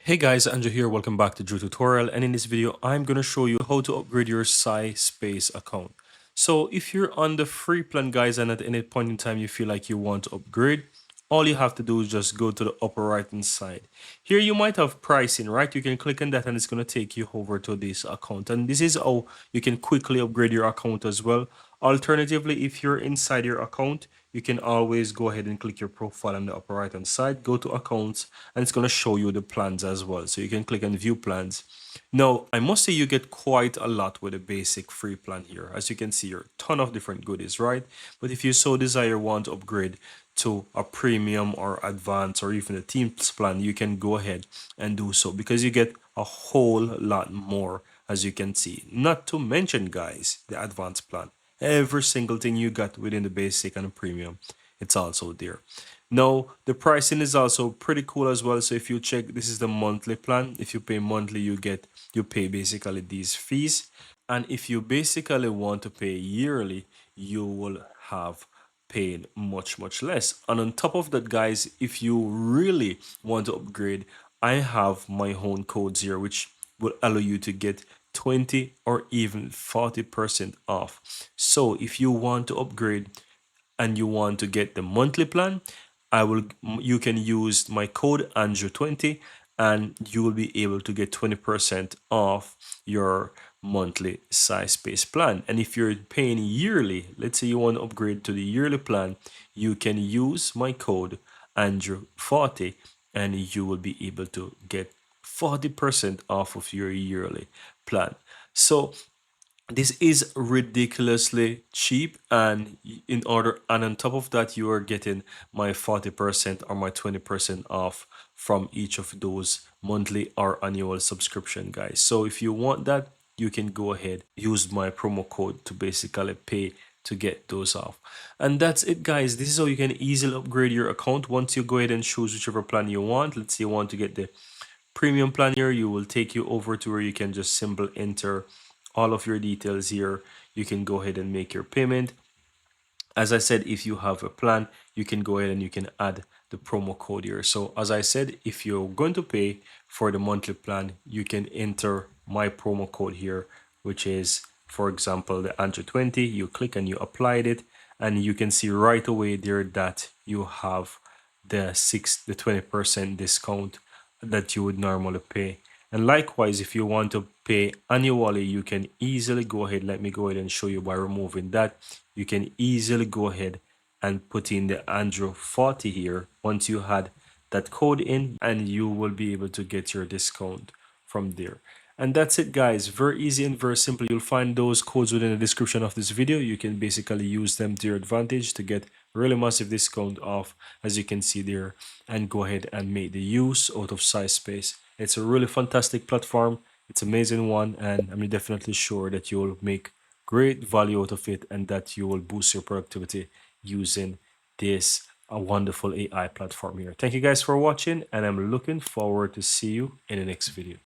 Hey guys, Andrew here. Welcome back to Drew Tutorial, and in this video I'm going to show you how to upgrade your SciSpace account. So if you're on the free plan guys and at any point in time you feel like you want to upgrade, all you have to do is just go to the upper right hand side. Here you might have pricing, right? You can click on that and it's going to take you over to this account, and this is how you can quickly upgrade your account as well. Alternatively, if you're inside your account, you can always go ahead and click your profile on the upper right hand side, go to accounts, and it's going to show you the plans as well. So you can click on view plans. Now, I must say you get quite a lot with a basic free plan here. As you can see here, ton of different goodies, right? But if you so desire want to upgrade to a premium or advanced or even a teams plan, you can go ahead and do so because you get a whole lot more, as you can see. Not to mention, guys, the advanced plan. Every single thing you got within the basic and the premium, it's also there. Now, the pricing is also pretty cool as well. So if you check, this is the monthly plan. If you pay monthly, you pay basically these fees. And if you basically want to pay yearly, you will have paid much less. And on top of that, guys, if you really want to upgrade, I have my own codes here which will allow you to get 20 or even 40% off. So if you want to upgrade and you want to get the monthly plan, you can use my code Andrew20 and you will be able to get 20% off your monthly SciSpace plan. And if you're paying yearly, let's say you want to upgrade to the yearly plan, you can use my code Andrew40 and you will be able to get 40% off of your yearly plan. So this is ridiculously cheap, and on top of that you are getting my 40% or my 20% off from each of those monthly or annual subscription, guys. So if you want that, you can go ahead, use my promo code to basically pay to get those off. And that's it, guys. This is how you can easily upgrade your account once you go ahead and choose whichever plan you want. Let's say you want to get the premium plan here, you will take you over to where you can just simply enter all of your details here. You can go ahead and make your payment. As I said, if you have a plan, you can go ahead and you can add the promo code here. So as I said, if you're going to pay for the monthly plan, you can enter my promo code here, which is, for example, the Andrew20. You click and you applied it, and you can see right away there that you have the 20% discount that you would normally pay. And likewise, if you want to pay annually, you can easily go ahead. Let me go ahead and show you by removing that. You can easily go ahead and put in the Andrew40 here once you had that code in, and you will be able to get your discount from there. And that's it, guys. Very easy and very simple. You'll find those codes within the description of this video. You can basically use them to your advantage to get really massive discount off, as you can see there, and go ahead and make the use out of SciSpace. It's a really fantastic platform. It's an amazing one, and I'm definitely sure that you'll make great value out of it and that you will boost your productivity using this a wonderful AI platform here. Thank you guys for watching, and I'm looking forward to see you in the next video.